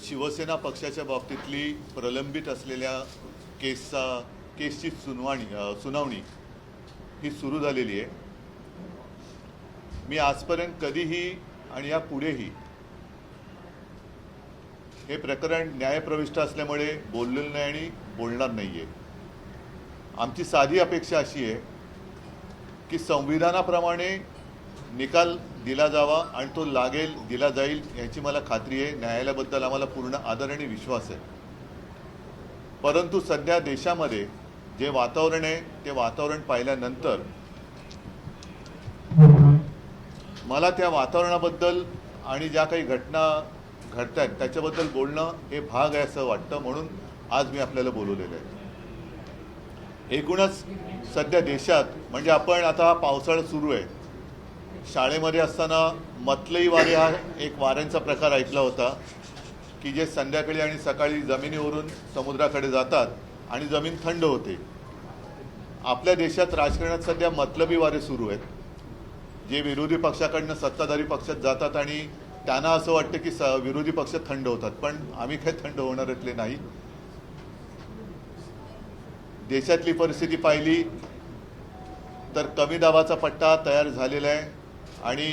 शिवसेना पक्षाच्या बाबतीतली प्रलंबित असलेल्या केसची सुनावणी ही सुरू झालेली आहे। मी आजपर्यंत कधीही आणि यापुढेही हे प्रकरण न्यायप्रविष्ट असल्यामुळे बोललेलं नाही आणि बोलणार नाही आहे। आमची साधी अपेक्षा अशी आहे की संविधानाप्रमाणे निकाल दिला जावा आणि तो दिला जाईल याची मला खात्री आहे। न्यायालयाबद्दल आम्हाला पूर्ण आदर आणि विश्वास आहे। परंतु सध्या देशामध्ये जे वातावरण आहे ते वातावरण पाहिल्यानंतर मला त्या वातावरणाबद्दल आणि ज्या काही घटना घडत आहेत त्याच्याबद्दल बोलणं हे भाग आहे असं वाटतं, म्हणून आज मी आपल्याला बोलवलेलं आहे। एकूणच सध्या देशात म्हणजे आपण आता पावसाळा सुरू आहे, शाळेमध्ये असताना मतलई वारे हा एक वाऱ्यांचा प्रकार ऐकला होता की जे संध्याकाळी आणि सकाळी जमिनीवरून समुद्राकडे जातात आणि जमीन थंड होते। आपल्या देशात राजकारणात सध्या मतलबी वारे सुरू आहेत, जे विरोधी पक्षाकडनं सत्ताधारी पक्षात जातात आणि त्यांना असं वाटतं की विरोधी पक्ष थंड होतात, पण आम्ही काही थंड होणाऱ्यातले नाही। देशातली परिस्थिती पाहिली तर कमी दाबाचा पट्टा तयार झालेला आहे आणि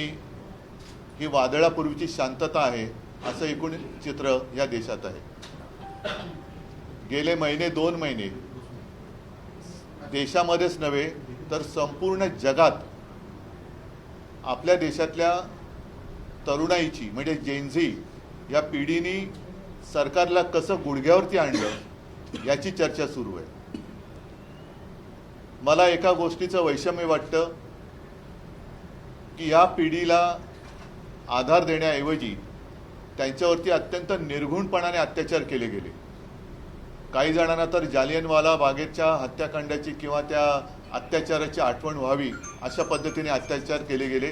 ही वादळापूर्वीची शांतता आहे असं एकूण चित्र या देशात आहे। गेले महिने 2 महिने देशामध्येच नव्हे तर संपूर्ण जगात आपल्या देशातल्या तरुणाईची म्हणजे जेनझी या पिढीने सरकारला कसं गुडघ्यावरती आणलं याची चर्चा सुरू आहे। मला एका गोष्टीचं वैषम्य वाटतं की या पिढीला आधार देण्याऐवजी त्यांच्यावरती अत्यंत निर्घृणपणाने अत्याचार केले गेले। काही जणांना तर जालियनवाला बागेच्या हत्याकांडाची किंवा त्या अत्याचाराची आठवण व्हावी अशा पद्धतीने अत्याचार केले गेले।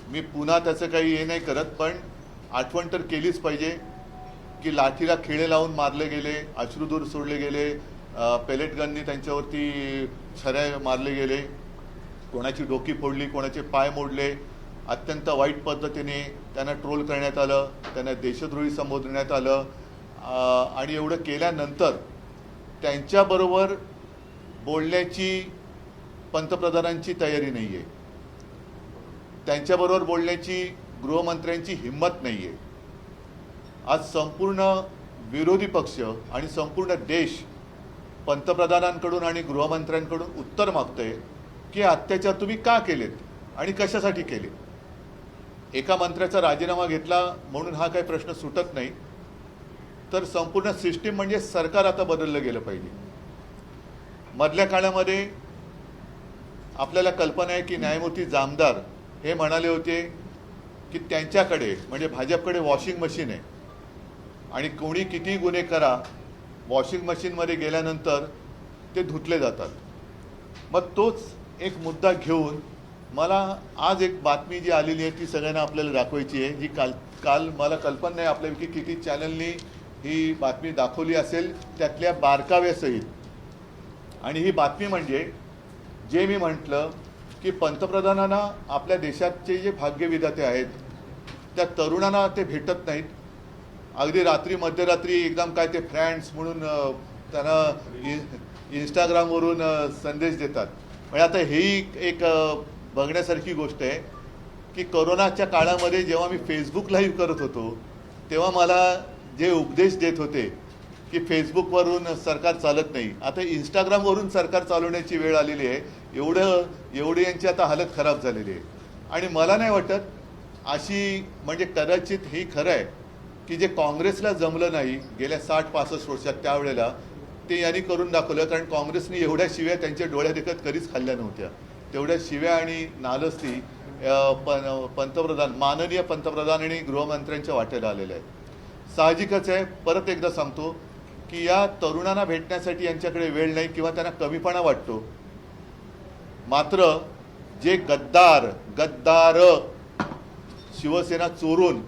मी पुन्हा त्याचं काही हे नाही करत, पण आठवण तर केलीच पाहिजे की लाठीला खिळे लावून मारले गेले, अश्रुधूर सोडले गेले, पेलेट गननी त्यांच्यावरती छऱ्या मारले गेले, कोणाची डोकी फोडली, कोणाचे पाय मोडले, अत्यंत वाईट पद्धतीने त्यांना ट्रोल करण्यात आलं, त्यांना देशद्रोही संबोधण्यात आलं। आणि एवढं केल्यानंतर त्यांच्याबरोबर बोलण्याची पंतप्रधानांची तयारी नाही आहे, त्यांच्याबरोबर बोलण्याची गृहमंत्र्यांची हिंमत नाही आहे। आज संपूर्ण विरोधी पक्ष आणि संपूर्ण देश पंतप्रधानांकडून आणि गृहमंत्र्यांकडून उत्तर मागतोय की अत्याचार तुम्ही का केलेत आणि कशासाठी केले। एका मंत्र्याचा राजीनामा घेतला म्हणून हा काही प्रश्न सुटत नाही, तर संपूर्ण सिस्टीम म्हणजे सरकार आता बदललं गेलं पाहिजे। मधल्या काळामध्ये आपल्याला कल्पना आहे की न्यायमूर्ती जामदार हे म्हणाले होते की त्यांच्याकडे म्हणजे भाजपकडे वॉशिंग मशीन आहे आणि कोणी किती गुन्हे करा वॉशिंग मशीनमध्ये गेल्यानंतर ते धुतले जातात। मग तोच एक मुद्दा घेऊन मला आज एक बातमी जी आलेली आहे ती सगळ्यांना आपल्याला दाखवायची आहे, जी काल मला कल्पना नाही आपल्यापैकी किती चॅनलनी ही बातमी दाखवली असेल, त्यातल्या बारकाव्यासहित। आणि ही बातमी म्हणजे जे मी म्हटलं की पंतप्रधानांना आपल्या देशाचे जे भाग्यविधाते आहेत त्या तरुणांना ते भेटत नाहीत। अगदी रात्री मध्यरात्री एकदम काय ते फ्रेंड्स म्हणून त्यांना इंस्टाग्रामवरून संदेश देतात। म्हणजे आता हेही एक बघण्यासारखी गोष्ट आहे की कोरोनाच्या काळामध्ये जेव्हा मी फेसबुक लाईव्ह करत होतो तेव्हा मला जे उपदेश देत होते की फेसबुकवरून सरकार चालत नाही, आता इंस्टाग्रामवरून सरकार चालवण्याची वेळ आलेली आहे। एवढी यांची आता हालत खराब झालेली आहे। आणि मला नाही वाटत अशी म्हणजे कदाचित हे खरं आहे की जे काँग्रेसला जमलं नाही गेल्या 60-65 वर्षात त्यावेळेला ते यांनी करून दाखवलं, कारण काँग्रेसने एवढ्या शिव्या त्यांच्या डोळ्या देखत कधीच खाल्ल्या नव्हत्या। तेवढ्या शिव्या आणि नालस्ती माननीय पंतप्रधान आणि गृहमंत्र्यांच्या वाटेला आलेल्या आहेत। साहजिकच आहे, परत एकदा सांगतो की या तरुणांना भेटण्यासाठी यांच्याकडे वेळ नाही किंवा त्यांना कमीपणा वाटतो। मात्र जे गद्दार शिवसेना चोरून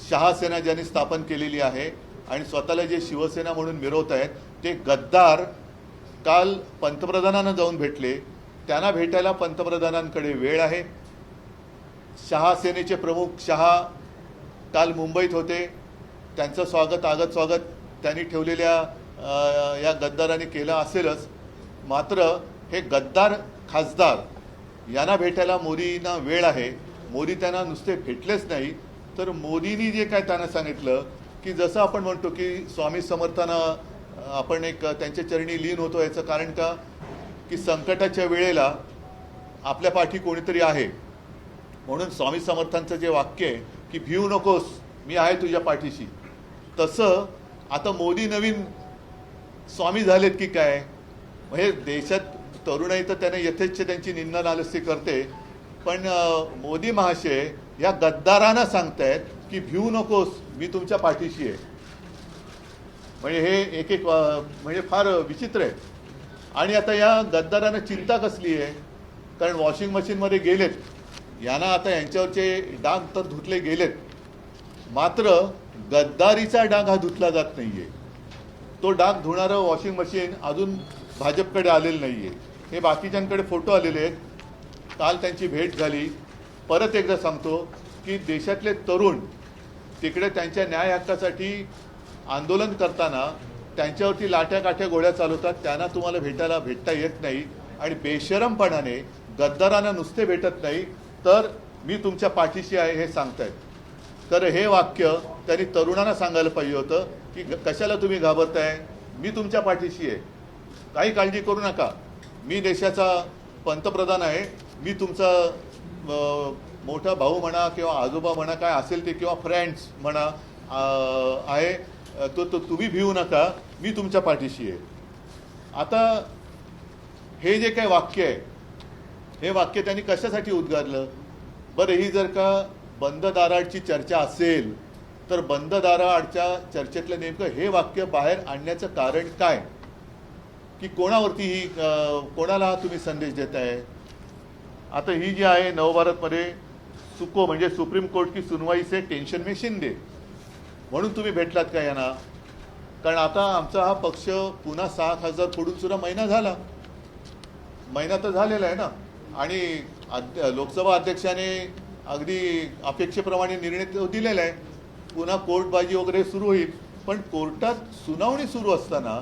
शहासेना ज्यांनी स्थापन केलेली आहे आणि स्वतःला जे शिवसेना म्हणून मिरवत आहेत ते गद्दार काल पंतप्रधानांना जाऊन भेटले। त्यांना भेटायला पंतप्रधानांकडे वेळ आहे। शहा सेनेचे प्रमुख शहा काल मुंबईत होते, त्यांचं स्वागत त्यांनी ठेवलेल्या या गद्दारांनी केलं असेलच. मात्र हे गद्दार खासदार यांना भेटायला मोदींना वेळ आहे. मोदी त्यांना नुसते भेटलेच नाही, तर मोदींनी जे काय त्यांना सांगितलं की जसं आपण म्हणतो की स्वामी समर्थांना आपण एक त्यांच्या चरणी लीन होतो, याचं कारण का की संकटाच्या वेळेला आपल्या पाठी कोणीतरी आहे. म्हणून स्वामी समर्थांचं जे वाक्य आहे की भिवू नकोस, मी आहे तुझ्या पाठीशी, तसं आता मोदी नवीन स्वामी झालेत की काय. म्हणजे देशात तरुणाई तर त्याने यथेच्छ त्यांची निंदा नालस्ती करते, पण मोदी महाशय या गद्दारांना सांगतायत की भिवू नकोस, मी तुमच्या पाठीशी आहे. म्हणजे हे एक एक म्हणजे फार विचित्र आहे. आणि आता या गद्दारांना चिंता कसली आहे, कारण वॉशिंग मशीनमध्ये गेलेत, यांना आता यांच्यावरचे डाग तर धुतले गेलेत, मात्र गद्दारीचा डाग हा धुतला जात नाही आहे. तो डाग धुणारं वॉशिंग मशीन अजून भाजपकडे आलेलं नाही आहे. हे बाकीच्यांकडे फोटो आलेले आहेत. काल त्यांची भेट झाली. परत एकदा सांगतो की देशातले तरुण तिकडे त्यांच्या न्याय हक्कासाठी आंदोलन करताना त्यांच्यावरती लाट्या गोळ्या चालवतात. त्यांना तुम्हाला भेटता येत नाही आणि बेशरमपणाने गद्दारांना नुसते भेटत नाही, तर मी तुमच्या पाठीशी आहे हे सांगतायत. तर हे वाक्य त्यांनी तरुणांना सांगायला पाहिजे होतं की कशाला तुम्ही घाबरताय, मी तुमच्या पाठीशी आहे, काही काळजी करू नका, मी देशाचा पंतप्रधान आहे, मी तुमचा मोठा भाऊ म्हणा किंवा आजोबा म्हणा, काय असेल ते, किंवा फ्रेंड्स म्हणा आहे, तो तुम्ही भिवू नका, मी तुमच्या पाठीशी आहे. आता हे जे काही वाक्य आहे, हे वाक्य त्यांनी कशासाठी उद्गारलं बरं. ही जर का बंद दाराआडची चर्चा असेल तर बंद दाराआडच्या चर्चेतलं नेमकं हे वाक्य बाहेर आणण्याचं कारण काय, की कोणावरती ही कोणाला तुम्ही संदेश देताय. आता ही जी आहे नवभारतमध्ये सुको म्हणजे सुप्रीम कोर्ट की सुनवाई से टेन्शन में शिंदे, म्हणून तुम्ही भेटलात का यांना. कारण आता आमचा हा पक्ष पुन्हा 6 खासदार फोडून सुद्धा महिना तर झालेला आहे ना. आणि लोकसभा अध्यक्षाने अगदी अपेक्षेप्रमाणे निर्णय दिलेला आहे. पुन्हा कोर्टबाजी वगैरे सुरू होईल, पण कोर्टात सुनावणी सुरू असताना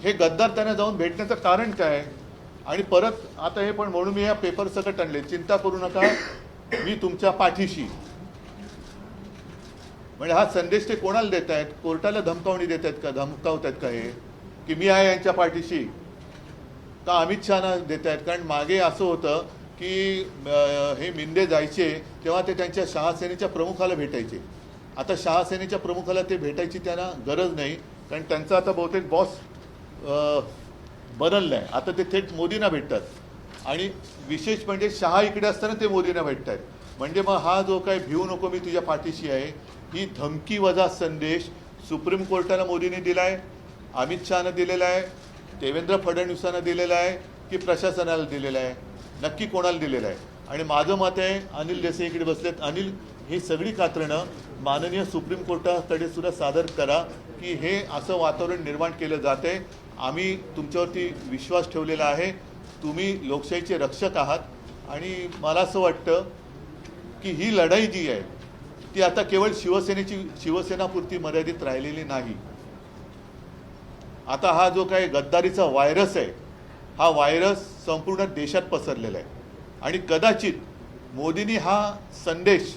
हे गद्दार त्यांना जाऊन भेटण्याचं कारण काय. आणि परत आता हे पण म्हणून मी या पेपर सकट आणले, चिंता करू नका, मी तुमच्या पाठीशी. म्हणजे हा संदेश ते कोणाला देत आहेत, कोर्टाला धमकावणी देत आहेत का, धमकावत आहेत का हे की मी आहे यांच्या पाठीशी, का अमित शहाना देत आहेत. कारण मागे असं होतं की हे मिंदे जायचे तेव्हा ते त्यांच्या शहासेनेच्या प्रमुखाला भेटायचे. आता शहासेनेच्या प्रमुखाला ते भेटायची त्यांना गरज नाही, कारण त्यांचा आता बहुतेक बॉस बदलला आहे. आता ते थेट मोदींना भेटतात. आणि विशेष म्हणजे शहा इकडे असताना ते मोदींना भेटत आहेत. म्हणजे मग हा जो काही भिवू नको, मी तुझ्या पाठीशी आहे, ही धमकी वजा संदेश सुप्रीम कोर्टाला मोदींनी दिला आहे, अमित शहानं दिलेला आहे, देवेंद्र फडणवीसांना दिलेला आहे, की प्रशासनाला दिलेला आहे, नक्की कोणाला दिलेलं आहे. आणि माझं मत आहे, अनिल देसाई इकडे बसलेत, अनिल, ही सगळी कात्रणं माननीय सुप्रीम कोर्टाकडे सुद्धा सादर करा की हे असं वातावरण निर्माण केलं जाते. आम्ही तुमच्यावरती विश्वास ठेवलेला आहे, तुम्ही लोकशाहीचे रक्षक आहात. आणि मला असं वाटतं की ही लढाई जी आहे ती आता केवळ शिवसेनापुरती मर्यादित राहिलेली नाही. आता हा जो काही गद्दारीचा व्हायरस आहे, हा व्हायरस संपूर्ण देशात पसरलेला आहे. आणि कदाचित मोदींनी हा संदेश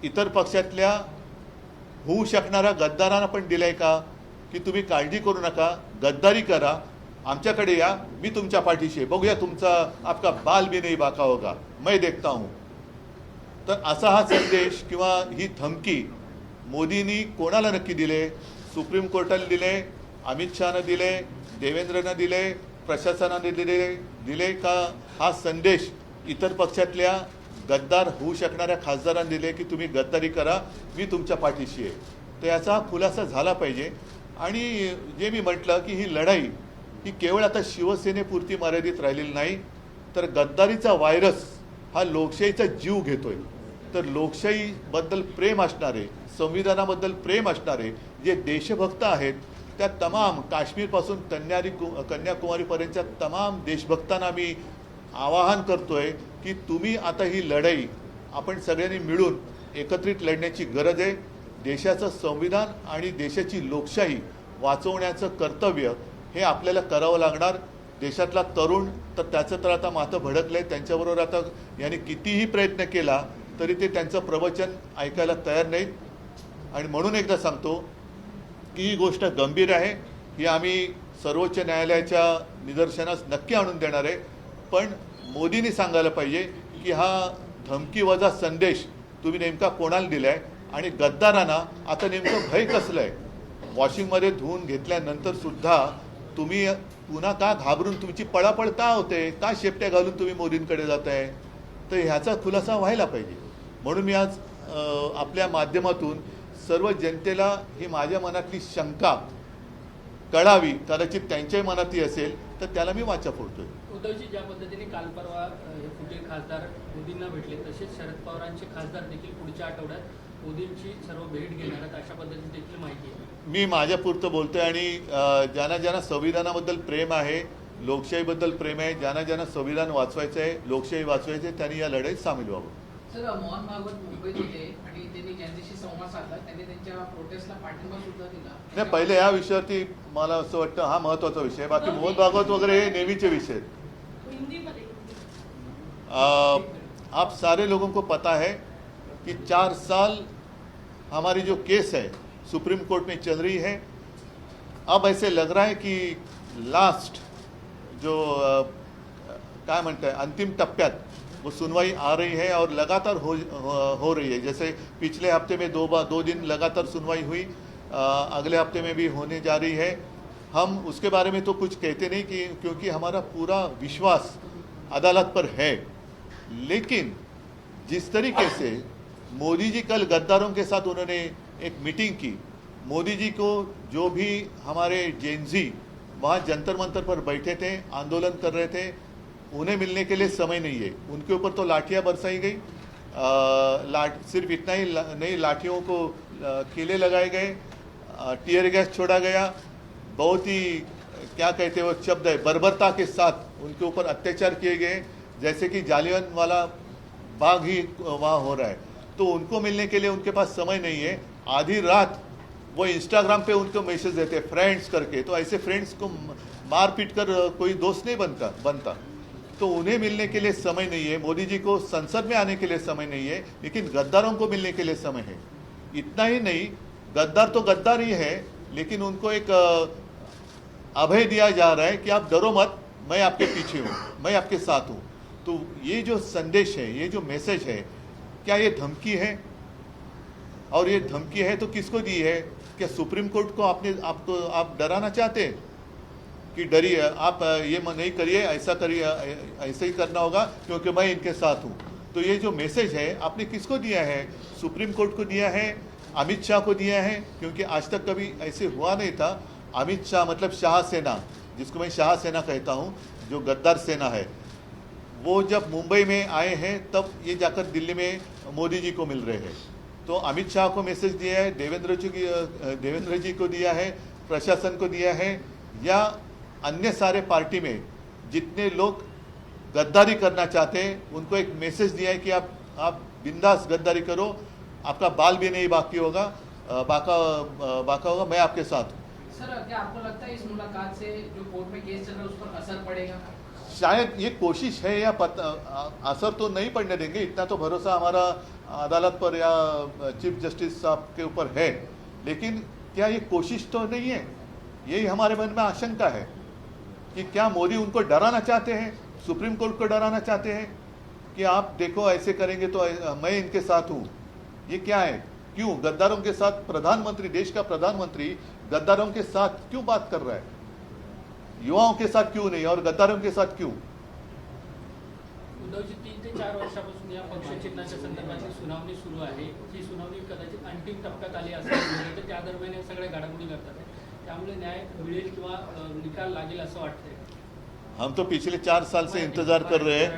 इतर पक्षातल्या होऊ शकणाऱ्या गद्दारांना पण दिलाय का, की तुम्ही काळजी करू नका, गद्दारी करा, आमच्याकडे या, मी तुमच्या पाठीशी, बघूया तुमचा आपका बाल भी नहीं बाका होगा, मैं देखता हूँ. तर असा हा संदेश किंवा ही धमकी मोदींनी कोणाला नक्की दिले, सुप्रीम कोर्टाला दिले, अमित शहानं दिले, देवेंद्रनं दिले, प्रशासनाने दिले का हा संदेश इतर पक्षातल्या गद्दार होऊ शकणाऱ्या खासदारांना दिले की तुम्ही गद्दारी करा, मी तुमच्या पाठीशी आहे. तर याचा हा खुलासा झाला पाहिजे. आणि जे मी म्हटलं की ही लढाई ही केवळ आता शिवसेनेपुरती मर्यादित राहिलेली नाही, तर गद्दारीचा व्हायरस हा लोकशाहीचा जीव घेतोय. तर लोकशाहीबद्दल प्रेम असणारे, संविधानाबद्दल प्रेम असणारे जे देशभक्त आहेत, त्या तमाम काश्मीरपासून कन्याकुमारीपर्यंतच्या तमाम देशभक्तांना मी आवाहन करतोय की तुम्ही आता ही लढाई आपण सगळ्यांनी मिळून एकत्रित लढण्याची गरज आहे. देशाचं संविधान आणि देशाची लोकशाही वाचवण्याचं कर्तव्य हे आपल्याला करावं लागणार. देशातला तरुण तर त्याचं तर आता माथं भडकलंय. त्यांच्याबरोबर आता यांनी कितीही प्रयत्न केला तरी ते त्यांचं प्रवचन ऐकायला तयार नाहीत. आणि म्हणून एकदा सांगतो की ही गोष्ट गंभीर आहे. ही आम्ही सर्वोच्च न्यायालयाच्या निदर्शनास नक्की आणून देणार आहे. पण मोदींनी सांगायला पाहिजे की हा धमकीवजा संदेश तुम्ही नेमका कोणाला दिला आहे आणि गद्दारांना आता नेमकं भय कसलं आहे. वॉशिंगमध्ये धुवून घेतल्यानंतर सुद्धा तुम्ही पुन्हा का घाबरून तुमची पळापळ का होते, का शेपट्या घालून तुम्ही मोदींकडे जात आहे. तर ह्याचा खुलासा व्हायला पाहिजे. म्हणून मी आज आपल्या माध्यमातून सर्व जनतेला ही माझ्या मनातली शंका कळावी, कदाचित त्यांच्याही मनातही असेल तर त्याला मी वाचा फोडतोय. उद्धवजी ज्या पद्धतीने काल परवा हे फुटे खासदार मोदींना भेटले, तसेच शरद पवारांचे खासदार देखील पुढच्या आठवड्यात मोदींची सर्व भेट घेणार आहेत अशा पद्धतीने देखील माहिती आहे. मी माझ्यापुरतं बोलतोय आणि ज्यांना संविधानाबद्दल प्रेम आहे, लोकशाहीबद्दल प्रेम आहे, ज्यांना संविधान वाचवायचं आहे, लोकशाही वाचवायची आहे, त्यांनी या लढाईत सामील व्हावं. सर, मोहन भागवत मुंबईत होते आणि त्यांनी ज्यांच्याशी संवाद साधला त्यांनी त्यांच्या प्रोटेस्टला पाठिंबा सुद्धा दिला. नाही, पहिले या विषयावरती मला असं वाटतं हा महत्त्वाचा विषय आहे. बाकी मोहन भागवत वगैरे हे नेहमीचे विषय आहेत. आप सारे लोगों को पता है कि 4 साल हमारी जो केस है सुप्रीम कोर्ट में चल रही है. अब ऐसे लग रहा है कि लास्ट जो क्या म्हणते हैं अंतिम टप्प्यात वो सुनवाई आ रही है और लगातार हो रही है. जैसे पिछले हफ्ते में 2 दिन लगातार सुनवाई हुई, अगले हफ्ते में भी होने जा रही है. हम उसके बारे में तो कुछ कहते नहीं कि क्योंकि हमारा पूरा विश्वास अदालत पर है. लेकिन जिस तरीके से मोदी जी कल गद्दारों के साथ उन्होंने एक मीटिंग की, मोदी जी को जो भी हमारे जेनजी वहाँ जंतर मंतर पर बैठे थे, आंदोलन कर रहे थे, उन्हें मिलने के लिए समय नहीं है. उनके ऊपर तो लाठियाँ बरसाई गई. सिर्फ इतना ही नहीं, लाठियों को कीले लगाए गए, टीयर गैस छोड़ा गया. बहुत ही क्या कहते हैं वो शब्द है, बर्बरता के साथ उनके ऊपर अत्याचार किए गए, जैसे कि जालियनवाला बाग ही वहाँ हो रहा है. तो उनको मिलने के लिए उनके पास समय नहीं है. आधी रात वो इंस्टाग्राम पे उनको मैसेज देते फ्रेंड्स करके. तो ऐसे फ्रेंड्स को मार पीट कर कोई दोस्त नहीं बनता. तो उन्हें मिलने के लिए समय नहीं है. मोदी जी को संसद में आने के लिए समय नहीं है, लेकिन गद्दारों को मिलने के लिए समय है. इतना ही नहीं, गद्दार तो गद्दार ही है, लेकिन उनको एक अभय दिया जा रहा है कि आप डरो मत, मैं आपके पीछे हूँ, मैं आपके साथ हूँ. तो ये जो संदेश है, ये जो मैसेज है, क्या ये धमकी है? और ये धमकी है तो किसको दी है? क्या सुप्रीम कोर्ट को आप डराना चाहते हैं कि डरिए, आप ये नहीं करिए, ऐसा करिए, ऐसे ही करना होगा क्योंकि मैं इनके साथ हूँ. तो ये जो मैसेज है आपने किसको दिया है? सुप्रीम कोर्ट को दिया है, अमित शाह को दिया है, क्योंकि आज तक कभी ऐसे हुआ नहीं था. अमित शाह मतलब शाह सेना, जिसको मैं शाह सेना कहता हूँ, जो गद्दार सेना है, वो जब मुंबई में आए हैं तब ये जाकर दिल्ली में मोदी जी को मिल रहे हैं. तो अमित शाह को मैसेज दिया है, देवेंद्र जी को दिया है, प्रशासन को दिया है, या अन्य सारे पार्टी में जितने लोग गद्दारी करना चाहते हैं उनको एक मैसेज दिया है कि आप बिंदास गद्दारी करो, आपका बाल भी नहीं बाकी होगा, बाका होगा, मैं आपके साथ हूँ. सर, क्या आपको लगता है इस मुलाकात से जो कोर्ट में केस चल रहा है उस पर असर पड़ेगा? शायद ये कोशिश है, या असर तो नहीं पड़ने देंगे. इतना तो भरोसा हमारा अदालत पर या चीफ जस्टिस साहब के ऊपर है. लेकिन क्या ये कोशिश तो नहीं है? यही हमारे मन में आशंका है कि क्या मोदी उनको डराना चाहते हैं, सुप्रीम कोर्ट को डराना चाहते हैं कि आप देखो ऐसे करेंगे तो मैं इनके साथ हूँ. ये क्या है? क्यों गद्दारों के साथ प्रधानमंत्री, देश का प्रधानमंत्री गद्दारों के साथ क्यों बात कर रहा है? युवाओं के साथ क्यों नहीं और गद्दारों के साथ क्यों? उद्धवजी, 3 ते 4 वर्षापासून या पक्षचिन्हाच्या संदर्भातली सुनावणी सुरू आहे. ही सुनावणी कदाचित अंतिम टप्प्यात आली असं तर त्या दरम्यान या सगळ्या घडामोडी घडतात. त्यामुळे न्याय मिळेल किंवा निकाल लागेल असं वाटतंय. हम तो पिछले 4 साल से इंतजार कर रहे हैं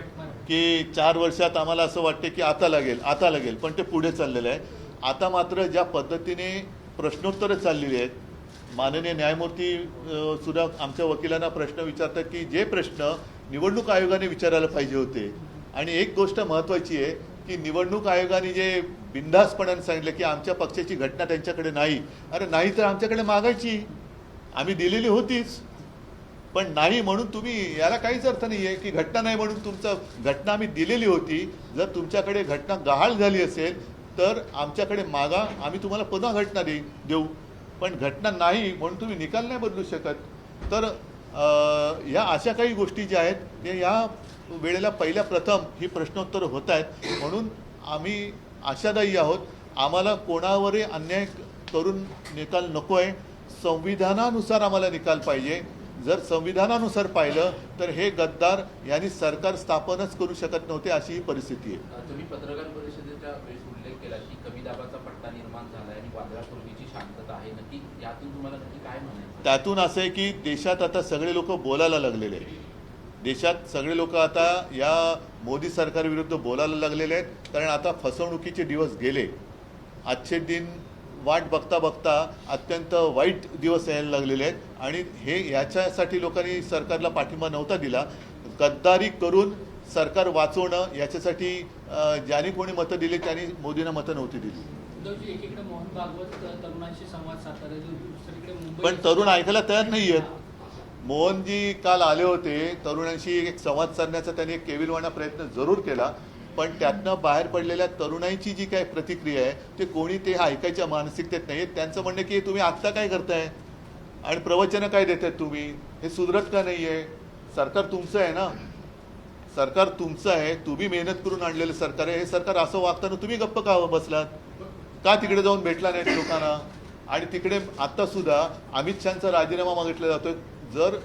की 4 वर्षात आम्हाला असं वाटते की आता लागेल, पण ते पुढे चाललेलं आहे. आता मात्र ज्या पद्धतीने प्रश्नोत्तरं चाललेली आहेत, माननीय न्यायमूर्ती सुद्धा आमच्या वकिलांना प्रश्न विचारतात की जे प्रश्न निवडणूक आयोगाने विचारायला पाहिजे होते. आणि एक गोष्ट महत्त्वाची आहे की निवडणूक आयोगाने जे बिनधास्तपणाने सांगितलं की आमच्या पक्षाची घटना त्यांच्याकडे नाही. अरे नाही तर आमच्याकडे मागायची, आम्ही दिलेली होतीच. पण नाही म्हणून तुम्ही, याला काहीच अर्थ नाही आहे की घटना नाही म्हणून तुमचं, घटना आम्ही दिलेली होती. जर तुमच्याकडे घटना गहाळ झाली असेल तर आमच्याकडे मागा, आम्ही तुम्हाला पुन्हा घटना देऊ. पण घटना नाही म्हणून तुम्ही निकाल नाही बदलू शकत. तर या अशा काही गोष्टी ज्या आहेत ते या वेळेला पहिल्या प्रथम ही प्रश्नोत्तर होत आहेत. म्हणून आम्ही आशादायी आहोत. आम्हाला कोणावरही अन्याय करून निकाल नको आहे. संविधानानुसार आम्हाला निकाल पाहिजे. जर संविधानानुसार पाहिलं तर हे गद्दार यांनी सरकार स्थापनच करू शकत नव्हते, अशी ही परिस्थिती आहे. तुम्ही पत्रकार परिषदेच्या वेळेस उल्लेख केला की कमी दाबाचा पट्टा निर्माण झाला आणि वादळापूर्वीची शांतता आहे. नक्की यातून तुम्हाला नक्की काय म्हणायचं? त्यातून असं आहे की देशात आता सगळे लोक बोलायला लागलेले आहेत. देशात सगळे लोक आता या मोदी सरकारविरुद्ध बोलायला लागलेले आहेत. कारण आता फसवणुकीचे दिवस गेले. आजचे दिन वाट बघता बघता अत्यंत वाईट दिवस यायला लागलेले आहेत. आणि हे याच्यासाठी लोकांनी सरकारला पाठिंबा नव्हता दिला. गद्दारी करून सरकार वाचवणं याच्यासाठी ज्यांनी कोणी मतं दिली त्यांनी मोदींना मतं नव्हती दिली. उद्धवजी, एकीकडे मोहन भागवत तरुणांशी संवाद साधतात, दुसरीकडे मुंबई, पण तरुण ऐकायला तयार नाही आहेत. मोहनजी काल आले होते, तरुणांशी एक संवाद साधण्याचा त्यांनी एक केविलवाणा प्रयत्न जरूर केला. पण त्यातनं बाहेर पडलेल्या तरुणांची जी काय प्रतिक्रिया आहे ते कोणी ते ऐकायच्या मानसिकतेत नाही आहेत. त्यांचं म्हणणं की तुम्ही आत्ता काय करताय आणि प्रवचनं काय देतायत तुम्ही, हे सुधरत का नाही आहे. सरकार तुमचं आहे ना, सरकार तुमचं आहे, तुम्ही मेहनत करून आणलेलं सरकार आहे. हे सरकार असं वागताना तुम्ही गप्प का बसलात, का तिकडे जाऊन भेटला नाहीत लोकांना. आणि तिकडे आत्तासुद्धा अमित शहाचा राजीनामा मागितला जातोय. जर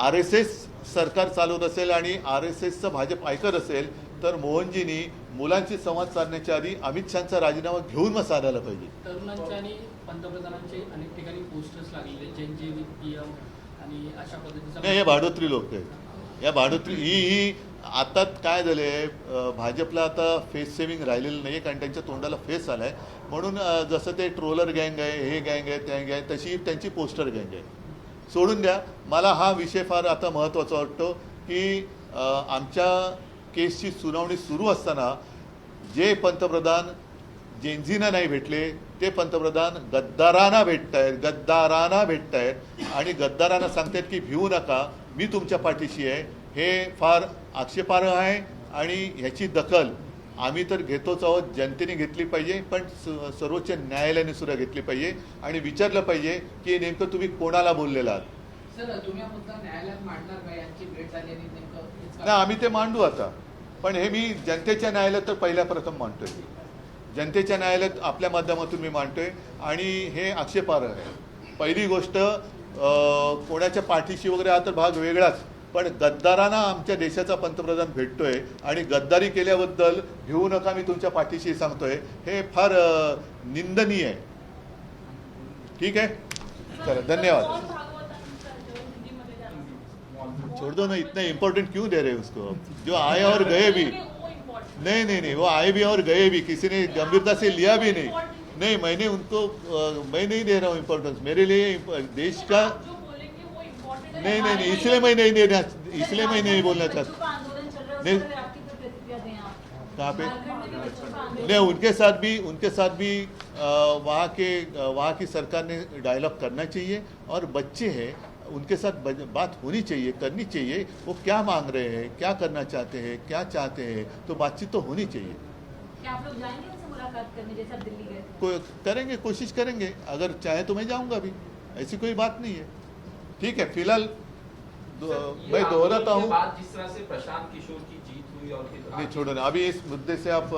RSS सरकार चालवत असेल आणि RSSचं भाजप ऐकत असेल तर मोहनजींनी मुलांशी संवाद साधण्याच्या आधी अमित शहाचा राजीनामा घेऊन मग साधायला पाहिजे. तरुणांचे आणि पंतप्रधानांचे अनेक ठिकाणी पोस्टर्स लागलेले, जनजी विथ PM आणि अशा पद्धतीचा. नाही, हे भाडोत्री लोक आहेत. या भाडोत्री ही आता काय झालंय, भाजपला आता फेस सेव्हिंग राहिलेलं नाही, कारण त्यांच्या तोंडाला फेस आलाय. म्हणून जसं ते ट्रोलर गँग आहे, हे गँग आहे, त्या गँग आहे, तशी त्यांची पोस्टर गँग आहे. सोडून द्या. मला हा विषय फार आता महत्त्वाचा वाटतो की आमच्या केसची सुनावणी सुरू असताना जे पंतप्रधान जेनझींना नाही भेटले ते पंतप्रधान गद्दारांना भेटत आहेत आणि गद्दारांना सांगतायत की भिवू नका, मी तुमच्या पाठीशी आहे. हे फार आक्षेपार्ह आहे आणि ह्याची दखल आम्ही तर घेतोच आहोत. जनतेने घेतली पाहिजे, पण सर्वोच्च न्यायालयाने सुद्धा घेतली पाहिजे आणि विचारलं पाहिजे की नेमकं तुम्ही कोणाला बोललेला आहात. सर, तुम्ही हा मुद्दा न्यायालयात मांडणार का? यांची भेट झाली आणि नेमकं नाही, आम्ही ते मांडू आता. पण हे मी जनतेच्या न्यायालयात तर पहिल्या प्रथम मांडतोय. जनतेच्या न्यायालयात आपल्या माध्यमातून मी मांडतोय आणि हे आक्षेपार्ह आहे. पहिली गोष्ट, कोणाच्या पाठीशी वगैरे हा तर भाग वेगळाच, पण गद्दारांना आमच्या देशाचा पंतप्रधान भेटतोय आणि गद्दारी केल्याबद्दल भिवू नका, मी तुमच्या पाठीशी सांगतोय, हे फार निंदनीय आहे. ठीक आहे, चला, धन्यवाद. छोड़ दो ना, इतना इम्पोर्टेंट क्यों दे रहे हैं उसको? जो आए और गए भी नहीं, वो आए भी और गए भी, किसी ने गंभीरता से लिया भी नहीं. नहीं, मैंने उनको मैं नहीं दे रहा हूँ इम्पोर्टेंस. मेरे लिए देश का नहीं, इसलिए मैं नहीं देना, इसलिए मैं नहीं बोलना चाहता. नहीं, कहाँ पे? नहीं, उनके साथ भी वहाँ की सरकार ने डायलॉग करना चाहिए. और बच्चे हैं, उनके साथ बात होनी चाहिए, करनी चाहिए. वो क्या मांग रहे हैं, क्या करना चाहते हैं, क्या चाहते हैं, तो बातचीत तो होनी चाहिए. क्या आप लोग जाएंगे उनसे मुलाकात करने, जैसे आप दिल्ली गए? करेंगे, कोशिश करेंगे. अगर चाहे तो मैं जाऊंगा भी, ऐसी कोई बात नहीं है. ठीक है, फिलहाल मैं दोहराता हूँ. जिस तरह से प्रशांत किशोर की जीत हुई और नहीं, छोड़ो ना, अभी इस मुद्दे से आप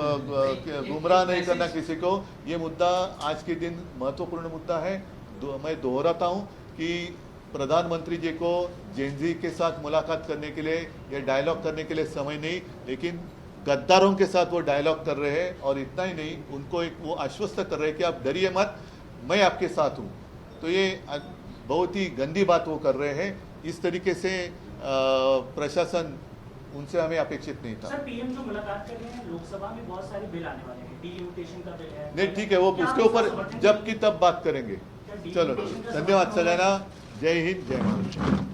गुमराह नहीं करना किसी को. ये मुद्दा आज के दिन महत्वपूर्ण मुद्दा है. मैं दोहराता हूँ कि प्रधानमंत्री जी को जेनजी के साथ मुलाकात करने के लिए या डायलॉग करने के लिए समय नहीं, लेकिन गद्दारों के साथ वो डायलॉग कर रहे हैं. और इतना ही नहीं, उनको एक वो आश्वस्त कर रहे हैं कि आप डरिए मत, मैं आपके साथ हूँ. तो ये बहुत ही गंदी बात वो कर रहे हैं. इस तरीके से प्रशासन, उनसे हमें अपेक्षित नहीं था. सर, PM जो मुलाकात कर रहे हैं, लोकसभा में बहुत सारे बिल आने वाले हैं, डिलिमिटेशन का बिल है. नहीं, ठीक है, वो उसके ऊपर जब की तब बात करेंगे. चलो, धन्यवाद सगळ्यांना. जय हिंद, जय महाराष्ट्र.